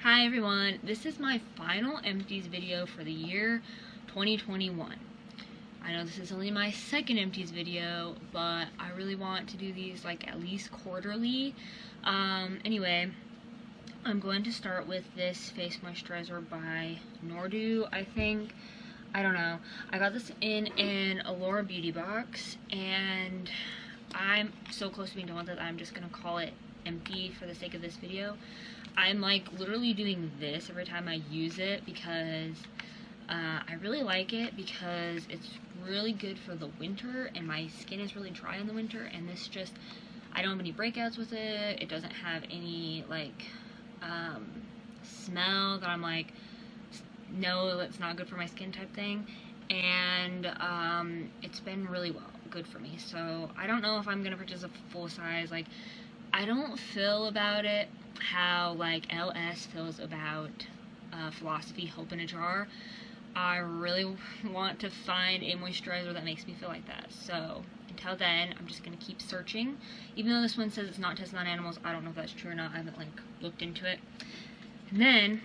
Hi everyone, this is my final Empties video for the year 2021. I know this is only my second Empties video, but I really want to do these like at least quarterly. Anyway, I'm going to start with this face moisturizer by Nordu, I think. I don't know. I got this in an Allura beauty box, and I'm so close to being done with it, I'm just gonna call it empty for the sake of this video. I'm like literally doing this every time I use it because I really like it because it's really good for the winter, and my skin is really dry in the winter, and this just, I don't have any breakouts with it. It doesn't have any like smell that I'm like, no, that's not good for my skin type thing. And it's been really good for me. So I don't know if I'm gonna purchase a full size. Like, I don't feel about it how like LS feels about Philosophy Hope in a Jar. I really want to find a moisturizer that makes me feel like that. So until then, I'm just gonna keep searching. Even though this one says it's not tested on animals, I don't know if that's true or not. I haven't like looked into it. And then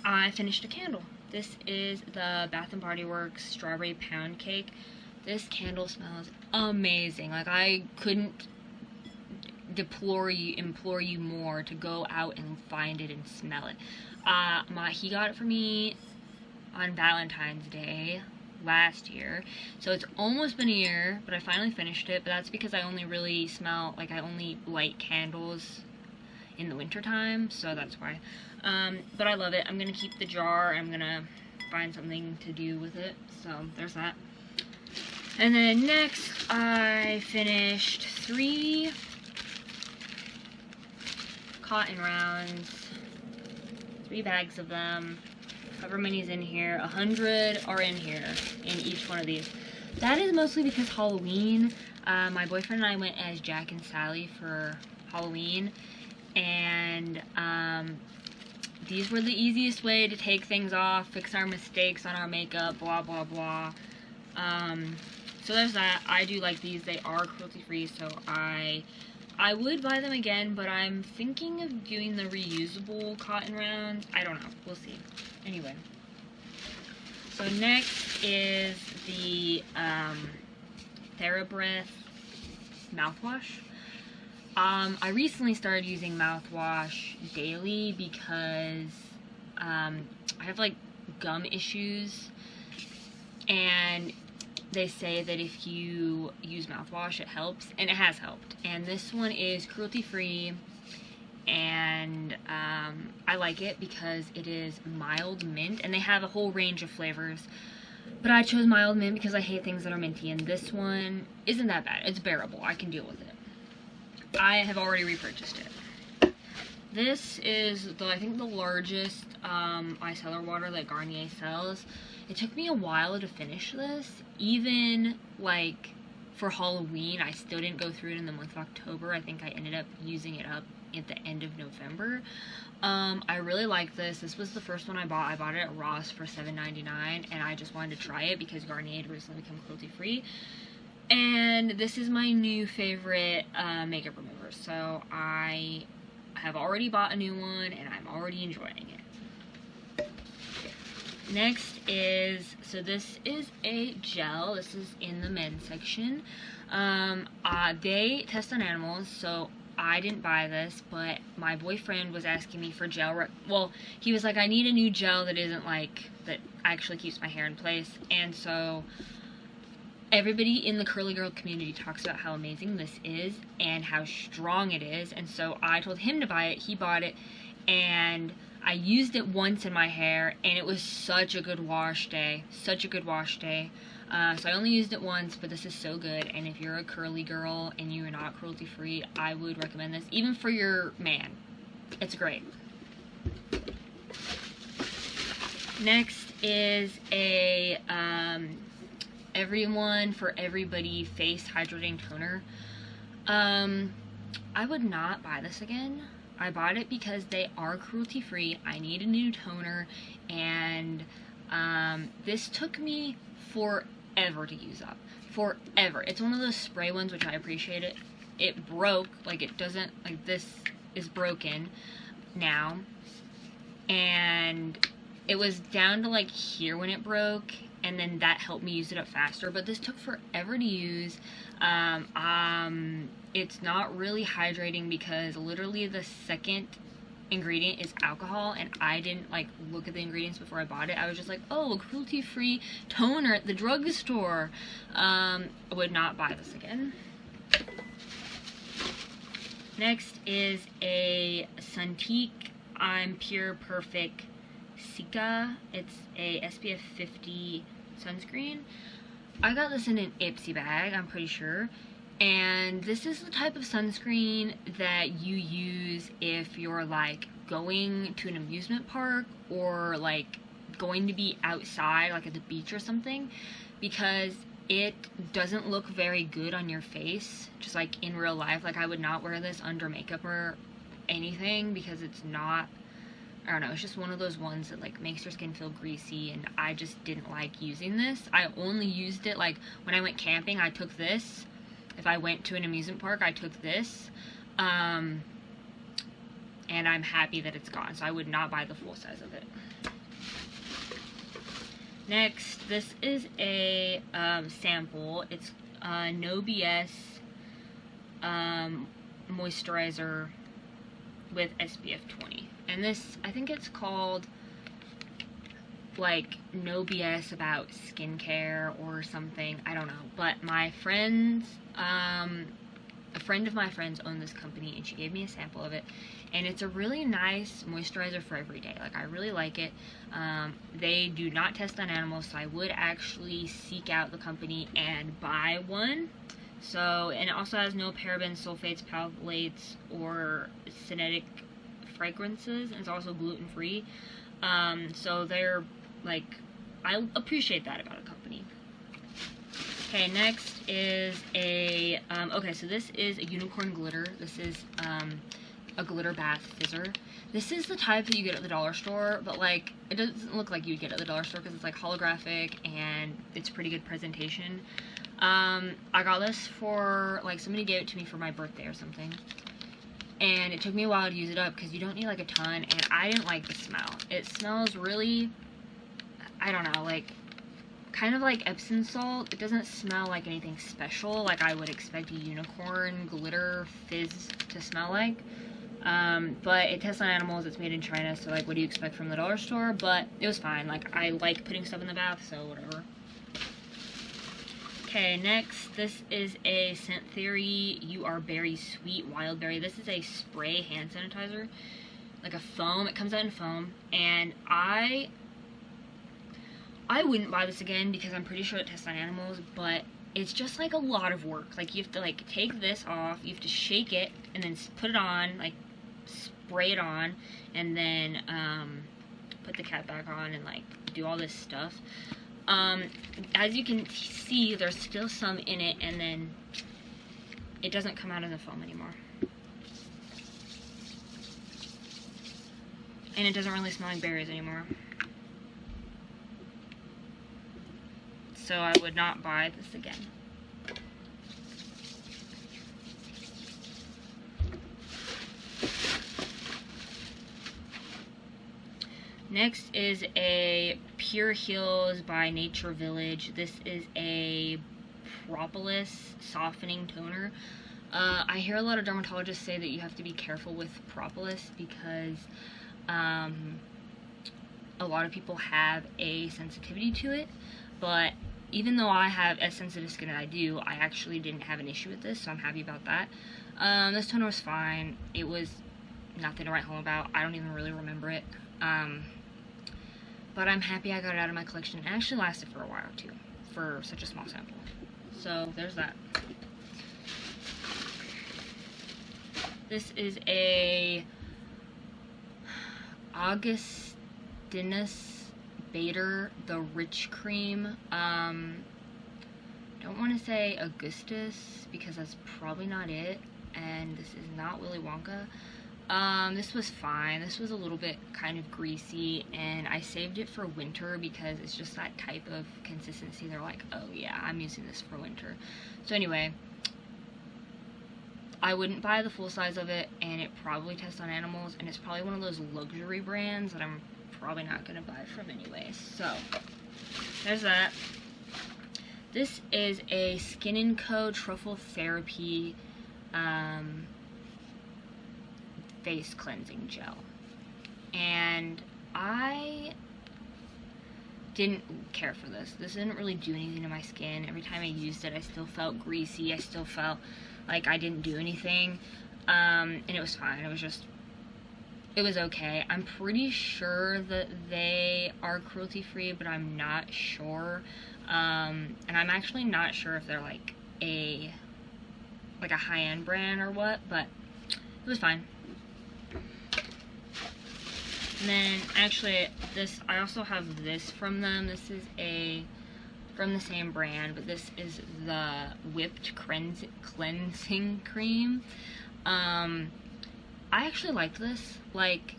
I finished a candle. This is the Bath & Body Works Strawberry Pound Cake. This candle smells amazing. Like, I couldn't implore you more to go out and find it and smell it. He got it for me on Valentine's Day last year, so it's almost been a year, but I finally finished it. But that's because I only really smell, like, I only light candles in the winter time, so that's why. But I love it. I'm gonna keep the jar. I'm gonna find something to do with it, so there's that. And then next, I finished 3 cotton rounds, 3 bags of them, however many's in here. 100 are in here in each one of these. That is mostly because Halloween, my boyfriend and I went as Jack and Sally for Halloween, and these were the easiest way to take things off, fix our mistakes on our makeup, blah blah blah. So there's that. I do like these. They are cruelty free, so I would buy them again, but I'm thinking of doing the reusable cotton rounds. I don't know. We'll see. Anyway. So next is the TheraBreath mouthwash. I recently started using mouthwash daily because I have like gum issues, and they say that if you use mouthwash it helps, and it has helped. And this one is cruelty free, and I like it because it is mild mint, and they have a whole range of flavors, but I chose mild mint because I hate things that are minty, and this one isn't that bad. It's bearable. I can deal with it. I have already repurchased it. This is I think the largest micellar water that Garnier sells. It took me a while to finish this. Even like for Halloween, I still didn't go through it in the month of October. I think I ended up using it up at the end of November. I really like this. This was the first one I bought. I bought it at Ross for $7.99, and I just wanted to try it because Garnier had recently become cruelty free. And this is my new favorite makeup remover, so I have already bought a new one, and I'm already enjoying it. Next is, so this is a gel. This is in the men's section. They test on animals, so I didn't buy this, but my boyfriend was asking me for gel. Well, he was like, I need a new gel that isn't like, that actually keeps my hair in place, and so everybody in the curly girl community talks about how amazing this is and how strong it is, and so I told him to buy it. He bought it, and I used it once in my hair, and it was such a good wash day. Such a good wash day. So I only used it once, but this is so good, and if you're a curly girl and you are not cruelty free, I would recommend this, even for your man. It's great. Next is a Everyone for Everybody face hydrating toner. I would not buy this again. I bought it because they are cruelty free. I need a new toner, and this took me forever to use up. Forever. It's one of those spray ones, which I appreciate it. It broke, like it doesn't, like this is broken now. and it was down to like here when it broke, and then that helped me use it up faster, but this took forever to use. It's not really hydrating because literally the second ingredient is alcohol, and I didn't like look at the ingredients before I bought it. I was just like, oh, cruelty-free toner at the drugstore. I would not buy this again. Next is a Suntique I'm Pure Perfect Cica. It's a SPF 50 sunscreen. I got this in an Ipsy bag, I'm pretty sure. And this is the type of sunscreen that you use if you're like going to an amusement park or like going to be outside, like at the beach or something, because it doesn't look very good on your face, just like in real life. Like I would not wear this under makeup or anything because it's not, I don't know, it's just one of those ones that like makes your skin feel greasy, and I just didn't like using this. I only used it like when I went camping. I took this. If I went to an amusement park, I took this. And I'm happy that it's gone, so I would not buy the full size of it. Next, this is a sample. It's No BS moisturizer with SPF 20. And this, I think it's called like No BS about skincare or something. I don't know. But my friends, a friend of my friends owned this company, and she gave me a sample of it. And it's a really nice moisturizer for every day. Like, I really like it. They do not test on animals, so I would actually seek out the company and buy one. So, and it also has no parabens, sulfates, phthalates, or synthetic fragrances. And it's also gluten-free. So they're, like, I appreciate that about a company. Okay, next is a, okay, so this is a unicorn glitter. This is, a glitter bath fizzer. This is the type that you get at the dollar store, but like it doesn't look like you'd get at the dollar store because it's like holographic and it's pretty good presentation. I got this for like somebody gave it to me for my birthday or something, and it took me a while to use it up because you don't need like a ton, and I didn't like the smell. It smells really, I don't know, like kind of like Epsom salt. It doesn't smell like anything special like I would expect a unicorn glitter fizz to smell like. But it tests on animals, it's made in China, so like what do you expect from the dollar store? But it was fine. Like, I like putting stuff in the bath, so whatever. Okay, next, this is a Scent Theory You Are Berry Sweet Wild Berry. This is a spray hand sanitizer, like a foam. It comes out in foam, and I wouldn't buy this again because I'm pretty sure it tests on animals, but it's just like a lot of work. Like, you have to like take this off, you have to shake it, and then put it on, like spray it on, and then put the cap back on and like do all this stuff. As you can see, there's still some in it, and then it doesn't come out of the foam anymore. And it doesn't really smell like berries anymore. So I would not buy this again. Next is a Pure Heals by Nature Village. This is a propolis softening toner. I hear a lot of dermatologists say that you have to be careful with propolis because a lot of people have a sensitivity to it, but even though I have as sensitive skin as I do, I actually didn't have an issue with this, so I'm happy about that. This toner was fine. It was nothing to write home about. I don't even really remember it. But I'm happy I got it out of my collection. It actually lasted for a while, too, for such a small sample. So, there's that. This is a Augustinus Bader, the Rich Cream. Don't want to say Augustus, because that's probably not it. And this is not Willy Wonka. This was fine. This was a little bit kind of greasy, and I saved it for winter because it's just that type of consistency. They're like, oh yeah, I'm using this for winter. So anyway, I wouldn't buy the full size of it, and it probably tests on animals, and it's probably one of those luxury brands that I'm probably not going to buy from anyway. So, there's that. This is a Skin & Co. Truffle Therapy face cleansing gel. And I didn't care for this. This didn't really do anything to my skin. Every time I used it, I still felt greasy. I still felt like I didn't do anything. And it was fine. It was okay. I'm pretty sure that they are cruelty-free, but I'm not sure. And I'm actually not sure if they're like a high-end brand or what, but it was fine. And then, actually, I also have this from them. This is from the same brand, but this is the Whipped Cleansing Cream. I actually liked this. Like,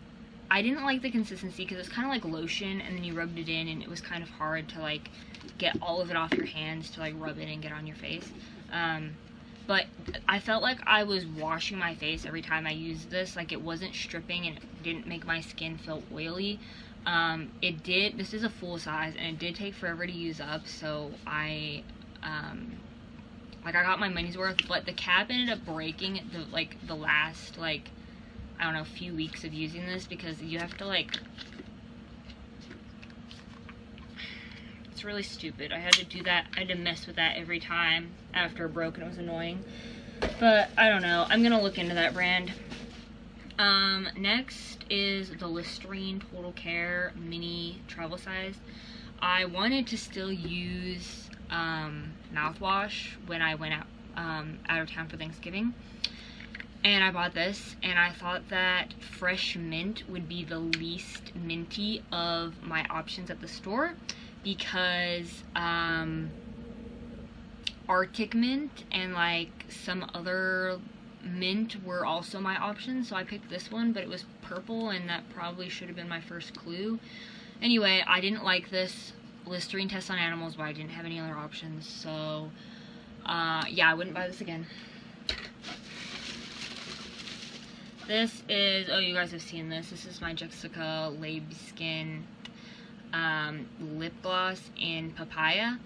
I didn't like the consistency because it's kind of like lotion, and then you rubbed it in, and it was kind of hard to, like, get all of it off your hands to, like, rub it and get on your face. But I felt like I was washing my face every time I used this. Like, it wasn't stripping, and it didn't make my skin feel oily. This is a full size, and it did take forever to use up, so I got my money's worth, but the cap ended up breaking at the last, like, I don't know, few weeks of using this, because you have to, like, it's really stupid. I had to do that. I had to mess with that every time after it broke, and it was annoying. But, I don't know. I'm gonna look into that brand. Next is the Listerine Total Care Mini Travel Size. I wanted to still use mouthwash when I went out of town for Thanksgiving. And I bought this, and I thought that fresh mint would be the least minty of my options at the store, because Arctic mint and like some other mint were also my options, so I picked this one, but it was purple, and that probably should have been my first clue. Anyway, I didn't like this. Listerine test on animals, but I didn't have any other options, so yeah, I wouldn't buy this again. This is, oh, you guys have seen this. This is my Jessica Labe Skin lip gloss in papaya.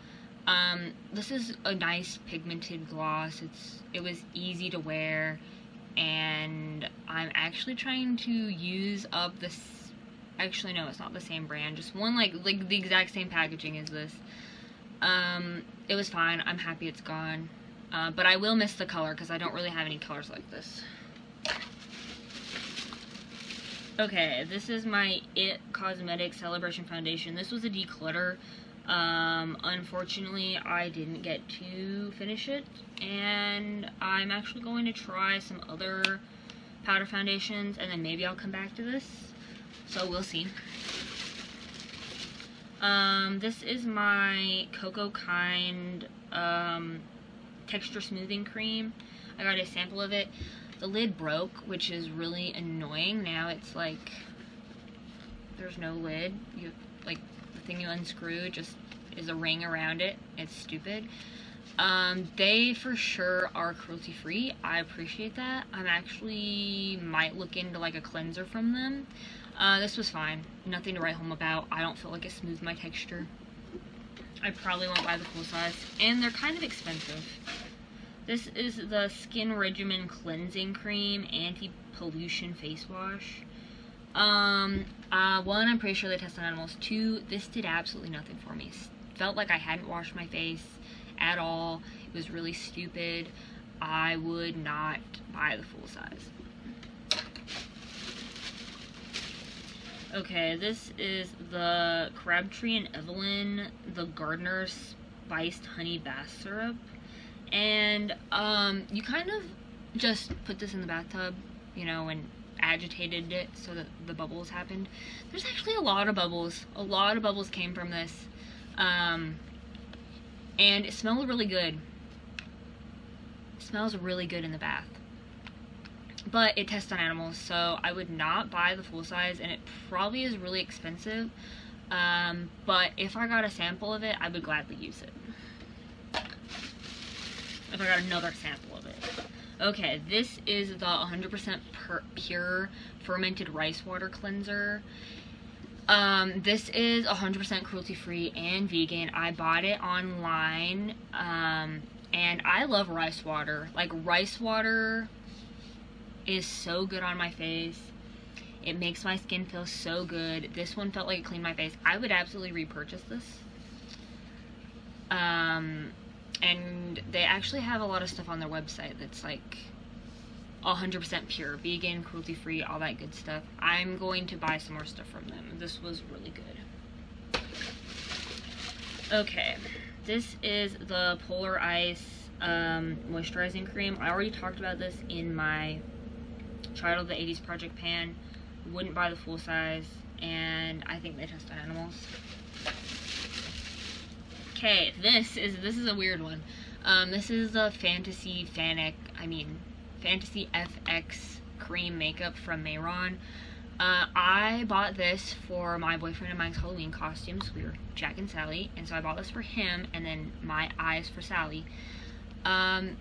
This is a nice pigmented gloss. It was easy to wear, and I'm actually trying to use up this. Actually, no, it's not the same brand. Just one like the exact same packaging as this. It was fine. I'm happy it's gone. But I will miss the color because I don't really have any colors like this. Okay, this is my IT Cosmetics Celebration Foundation. This was a declutter. Unfortunately, I didn't get to finish it, and I'm actually going to try some other powder foundations, and then maybe I'll come back to this. So we'll see. This is my Cocoa Kind texture smoothing cream. I got a sample of it. The lid broke, which is really annoying. Now it's like there's no lid. You like the thing you unscrew just is a ring around it. It's stupid. They for sure are cruelty free. I appreciate that. I'm actually might look into like a cleanser from them. This was fine. Nothing to write home about. I don't feel like it smoothed my texture. I probably won't buy the full size, and they're kind of expensive. This is the Skin Regimen Cleansing Cream Anti-Pollution Face Wash. One, I'm pretty sure they test on animals. Two, this did absolutely nothing for me. Felt like I hadn't washed my face at all. It was really stupid. I would not buy the full size. Okay, this is the Crabtree and Evelyn, the Gardener's Spiced Honey Bath Syrup. And, you kind of just put this in the bathtub, you know, and agitated it so that the bubbles happened. There's actually a lot of bubbles. A lot of bubbles came from this. And it smelled really good. It smells really good in the bath. But it tests on animals, so I would not buy the full size, and it probably is really expensive. But if I got a sample of it, I would gladly use it. If I got another sample of it. Okay, this is the 100% pure fermented rice water cleanser. This is 100% cruelty-free and vegan. I bought it online, and I love rice water. Like, rice water is so good on my face. It makes my skin feel so good. This one felt like it cleaned my face. I would absolutely repurchase this. And they actually have a lot of stuff on their website that's like 100% pure, vegan, cruelty-free, all that good stuff. I'm going to buy some more stuff from them. This was really good. Okay, this is the Polar Ice moisturizing cream. I already talked about this in my Child of the 80s Project Pan. Wouldn't buy the full size, and I think they test on animals. Okay, this is a weird one. This is the Fantasy FX cream makeup from Mayron. I bought this for my boyfriend and mine's Halloween costumes. We were Jack and Sally, and so I bought this for him, and then my eyes for Sally. I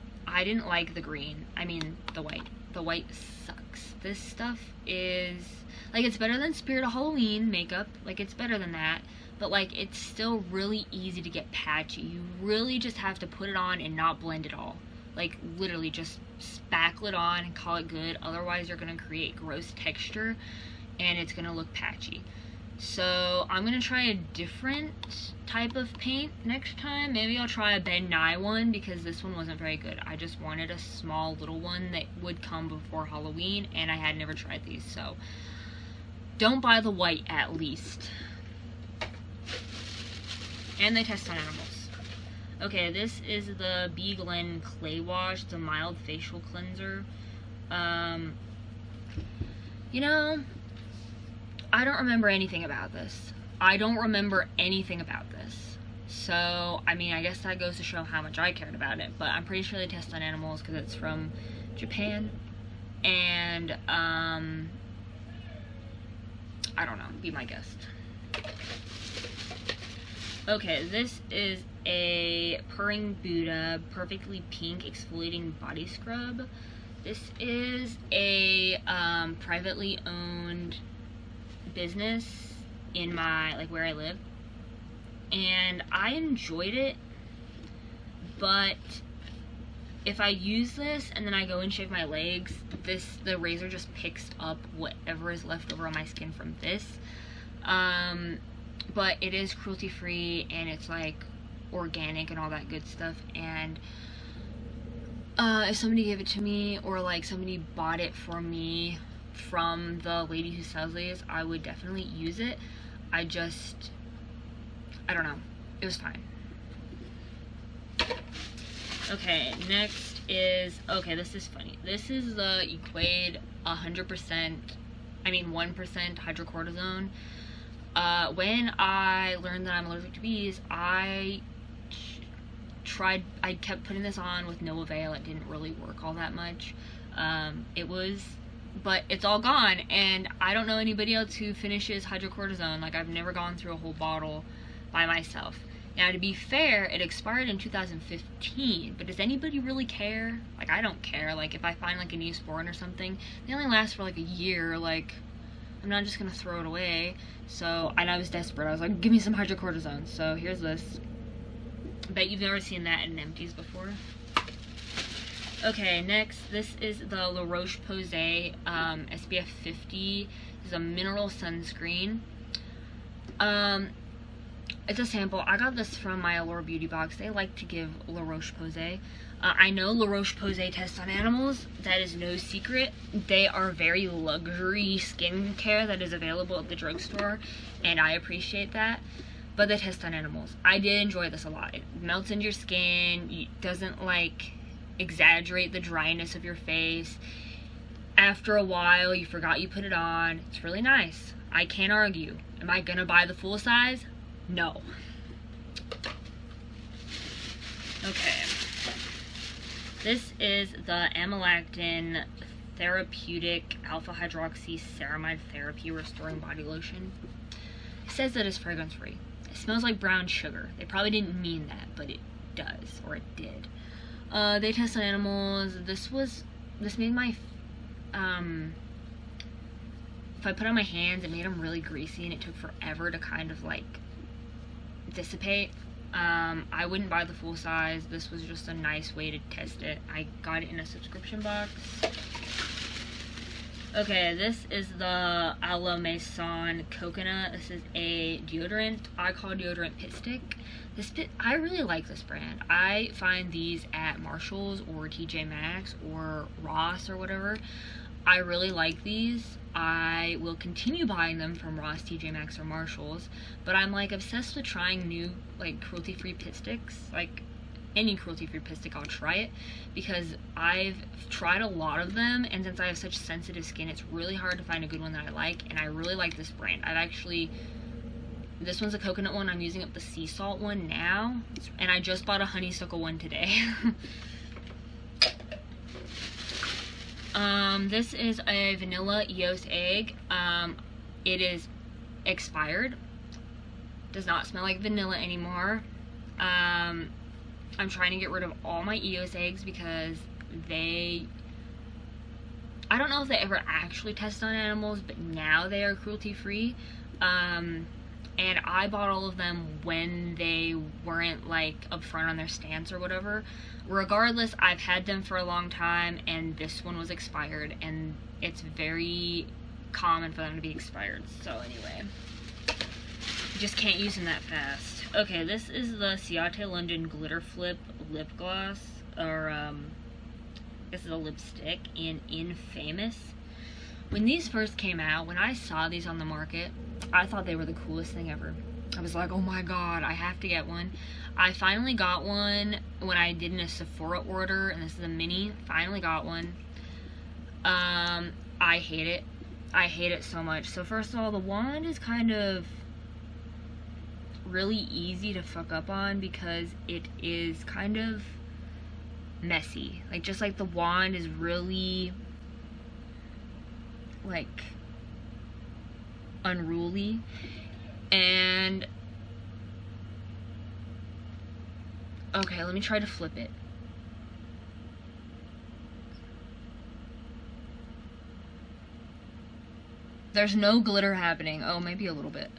didn't like the green. I mean, the white. The white sucks. This stuff is, like, it's better than Spirit of Halloween makeup. Like, it's better than that. But, like, it's still really easy to get patchy. You really just have to put it on and not blend it all. Like, literally just spackle it on and call it good. Otherwise, you're going to create gross texture, and it's going to look patchy. So, I'm going to try a different type of paint next time. Maybe I'll try a Ben Nye one, because this one wasn't very good. I just wanted a small little one that would come before Halloween, and I had never tried these. So, don't buy the white, at least. And they test on animals. Okay, this is the B. Glen Clay Wash. It's a mild facial cleanser. You know, I don't remember anything about this. So, I mean, I guess that goes to show how much I cared about it. But I'm pretty sure they test on animals because it's from Japan. And, I don't know. Be my guest. Okay, this is a Purring Buddha Perfectly Pink Exfoliating Body Scrub. This is a privately owned business in my, like, where I live. And I enjoyed it, but if I use this and then I go and shave my legs, the razor just picks up whatever is left over on my skin from this. But it is cruelty free and it's like organic and all that good stuff. And if somebody gave it to me, or like somebody bought it for me from the lady who sells these, I would definitely use it. I don't know. It was fine. Okay, next is, okay, this is funny. This is the Equade 1% hydrocortisone. When I learned that I'm allergic to bees, I kept putting this on with no avail. It didn't really work all that much. But it's all gone, and I don't know anybody else who finishes hydrocortisone. Like, I've never gone through a whole bottle by myself. Now, to be fair, it expired in 2015, but does anybody really care? Like, I don't care. Like, if I find, like, a Neosporin or something, they only last for, like, a year. Like, I'm not just gonna throw it away. So, and I was desperate. I was like, give me some hydrocortisone. So, here's this. I bet you've never seen that in Empties before. Okay, next, this is the La Roche-Posay SPF 50. This is a mineral sunscreen. It's a sample. I got this from my Allure Beauty box. They like to give La Roche-Posay. I know La Roche-Posay tests on animals. That is no secret. They are very luxury skincare that is available at the drugstore, and I appreciate that. But they test on animals. I did enjoy this a lot. It melts into your skin. It doesn't, like, exaggerate the dryness of your face. After a while, you forgot you put it on. It's really nice. I can't argue. Am I gonna buy the full size? No. Okay. This is the Amylactin Therapeutic Alpha Hydroxy Ceramide Therapy Restoring Body Lotion. It says that it's fragrance free. It smells like brown sugar. They probably didn't mean that, but it does, or it did. They test on animals. This made my, if I put on my hands, it made them really greasy and it took forever to kind of like dissipate. I wouldn't buy the full size. This was just a nice way to test it. I got it in a subscription box. Okay, this is the A La Maison Coconut. This is a deodorant. I call deodorant Pit Stick. I really like this brand. I find these at Marshall's or TJ Maxx or Ross or whatever. I really like these. I will continue buying them from Ross, TJ Maxx, or Marshall's, but I'm like obsessed with trying new like cruelty-free pit sticks. Like any cruelty-free pit stick, I'll try it because I've tried a lot of them, and since I have such sensitive skin, it's really hard to find a good one that I like, and I really like this brand. This one's a coconut one. I'm using up the sea salt one now, and I just bought a honeysuckle one today. This is a vanilla Eos egg. It is expired. Does not smell like vanilla anymore. I'm trying to get rid of all my Eos eggs because I don't know if they ever actually test on animals, but now they are cruelty free. And I bought all of them when they weren't like upfront on their stance or whatever. Regardless, I've had them for a long time, and this one was expired, and it's very common for them to be expired. So anyway, you just can't use them that fast. Okay, this is the Ciate London Glitter Flip lip gloss, or this is a lipstick in Infamous. When these first came out, when I saw these on the market, I thought they were the coolest thing ever. I was like, oh my god, I have to get one. I finally got one when I did a Sephora order, and this is a mini. Finally got one. I hate it. I hate it so much. So first of all, the wand is kind of really easy to fuck up on because it is kind of messy. Like, just like the wand is really like unruly, and okay, let me try to flip it. There's no glitter happening. Oh, maybe a little bit.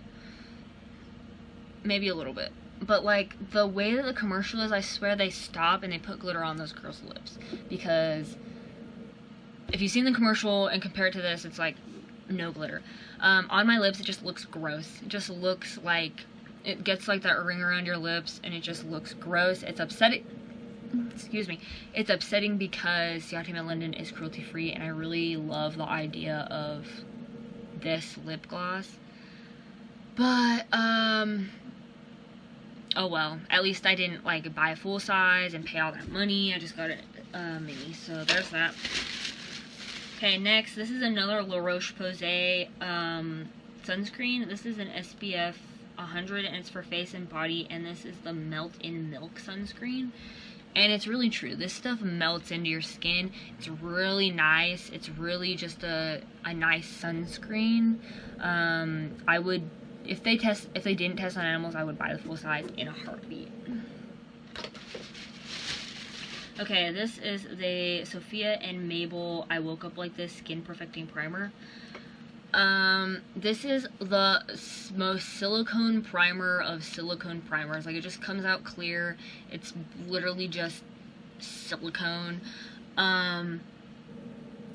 Maybe a little bit. But like the way that the commercial is, I swear they stop and they put glitter on those girls' lips, because if you've seen the commercial and compare it to this, it's like no glitter. On my lips, it just looks gross. It just looks like it gets like that ring around your lips, and it just looks gross. It's upsetting. Excuse me. It's upsetting because Ciate London is cruelty free, and I really love the idea of this lip gloss. But oh well. At least I didn't like buy a full size and pay all that money. I just got it mini. So there's that. Okay, next, this is another La Roche-Posay sunscreen. This is an SPF 100, and it's for face and body, and this is the Melt in Milk sunscreen. And it's really true. This stuff melts into your skin. It's really nice. It's really just a nice sunscreen. I would, if they didn't test on animals, I would buy the full size in a heartbeat. Okay, this is the Sophia and Mabel I Woke Up Like This Skin Perfecting Primer. This is the most silicone primer of silicone primers. Like, it just comes out clear. It's literally just silicone.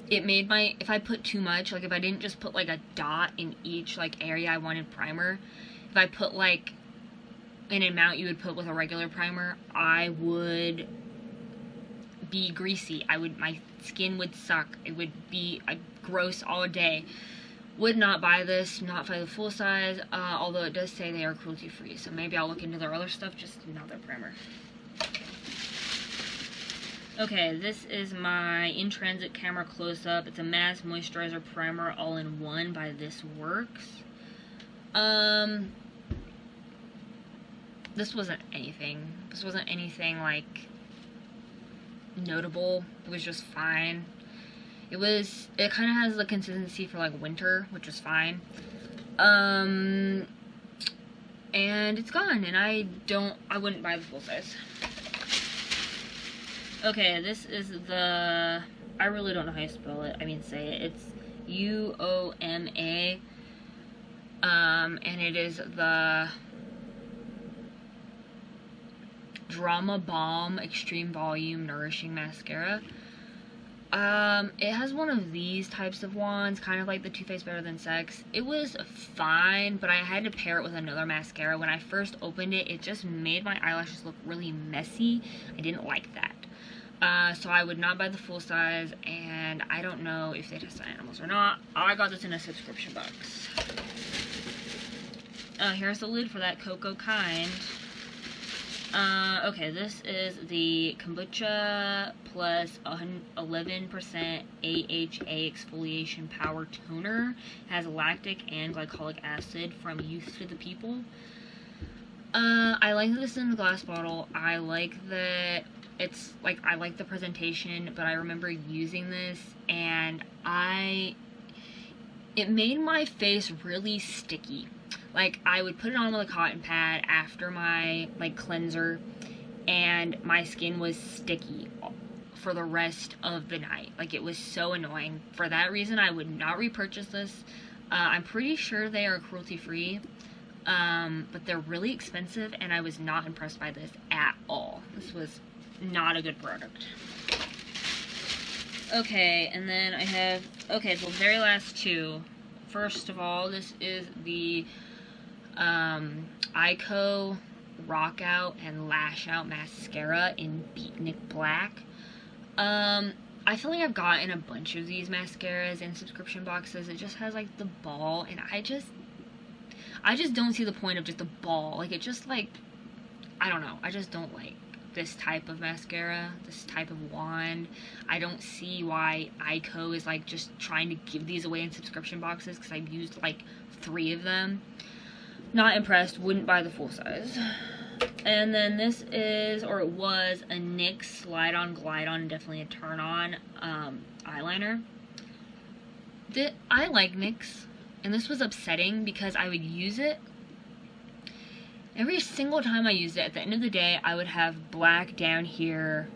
It made my, if I put too much, like if I didn't just put like a dot in each like area I wanted primer, if I put like an amount you would put with a regular primer, I would be greasy. My skin would suck. It would be gross all day. Would not buy this, not buy the full size, although it does say they are cruelty free, so maybe I'll look into their other stuff, just not their primer. Okay, this is my In Transit Camera Close-Up. It's a mask moisturizer primer all-in-one by This Works. This wasn't anything. This wasn't anything like notable. It was just fine. It kind of has the consistency for like winter, which is fine. And it's gone, and I wouldn't buy the full size. Okay, this is the, I really don't know how you spell it. I mean, say it. It's UOMA. And it is the Drama Balm Extreme Volume Nourishing Mascara. It has one of these types of wands, kind of like the Too Faced Better Than Sex. It was fine, but I had to pair it with another mascara. When I first opened it, it just made my eyelashes look really messy. I didn't like that. So I would not buy the full size, and I don't know if they test on animals or not. I got this in a subscription box. Here's the lid for that Cocoa Kind. Okay, this is the Kombucha plus 11% AHA Exfoliation Power Toner. It has lactic and glycolic acid from Youth to the People. I like this in the glass bottle. I like that it's, like, I like the presentation, but I remember using this, and it made my face really sticky. Like, I would put it on with a cotton pad after my, like, cleanser, and my skin was sticky for the rest of the night. Like, it was so annoying. For that reason, I would not repurchase this. I'm pretty sure they are cruelty-free, but they're really expensive, and I was not impressed by this at all. This was not a good product. Okay, and then I have, okay, the very last two. First of all, this is the Ico Rock Out and Lash Out Mascara in Beatnik Black. I feel like I've gotten a bunch of these mascaras in subscription boxes. It just has, like, the ball, and I just don't see the point of just a ball. Like, it just, like, I don't know. I just don't like this type of mascara, this type of wand. I don't see why Ico is, like, just trying to give these away in subscription boxes, because I've used, like, 3 of them. Not impressed, wouldn't buy the full size. And then this is, or it was, a NYX Slide On Glide On, definitely a turn on eyeliner. I like NYX, and this was upsetting because I would use it. Every single time I used it, at the end of the day, I would have black down here,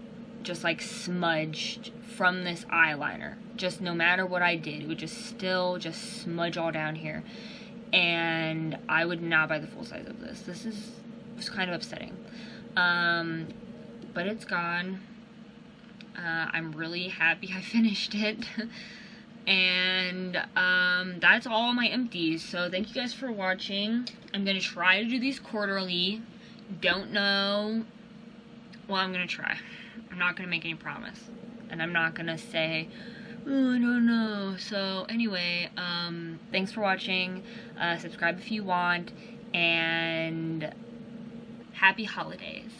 just like smudged from this eyeliner. Just no matter what I did, it would just still just smudge all down here. And I would not buy the full size of this. This was kind of upsetting. But it's gone. I'm really happy I finished it. And that's all my empties. So thank you guys for watching. I'm going to try to do these quarterly. Don't know. Well, I'm going to try. I'm not going to make any promise. And I'm not going to say, oh, I don't know. So anyway, thanks for watching. Subscribe if you want. And happy holidays.